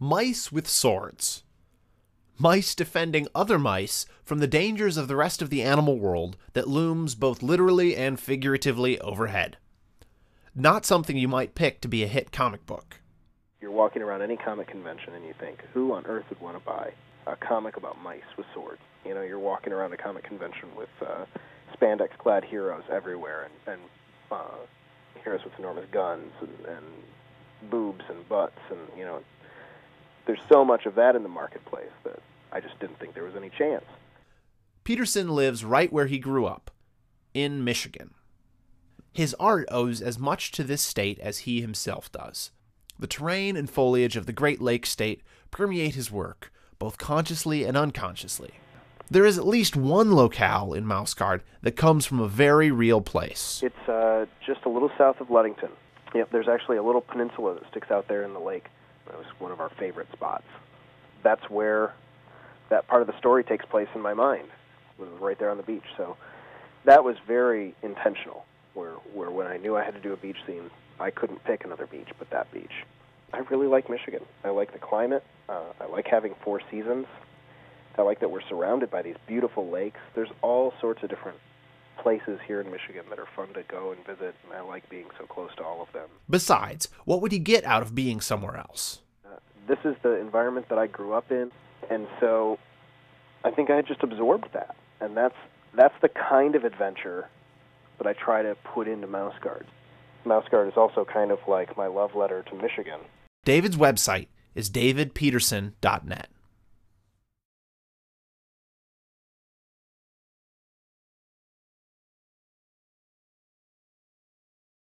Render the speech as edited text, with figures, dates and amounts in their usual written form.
Mice with swords. Mice defending other mice from the dangers of the rest of the animal world that looms both literally and figuratively overhead. Not something you might pick to be a hit comic book. You're walking around any comic convention and you think, who on earth would want to buy a comic about mice with swords? You know, you're walking around a comic convention with spandex-clad heroes everywhere and heroes with enormous guns and boobs and butts, and, you know, there's so much of that in the marketplace that I just didn't think there was any chance. Petersen lives right where he grew up, in Michigan. His art owes as much to this state as he himself does. The terrain and foliage of the Great Lakes state permeate his work, both consciously and unconsciously. There is at least one locale in Mouseguard that comes from a very real place. It's just a little south of Ludington. Yep, there's actually a little peninsula that sticks out there in the lake. That was one of our favorite spots. That's where that part of the story takes place in my mind. It was right there on the beach. So that was very intentional, where when I knew I had to do a beach scene, I couldn't pick another beach but that beach. I really like Michigan. I like the climate. I like having 4 seasons. I like that we're surrounded by these beautiful lakes. There's all sorts of different places here in Michigan that are fun to go and visit, and I like being so close to all of them. Besides, what would he get out of being somewhere else? This is the environment that I grew up in, and so I think I just absorbed that. And that's the kind of adventure that I try to put into Mouseguard. Mouseguard is also kind of like my love letter to Michigan. David's website is davidpetersen.net.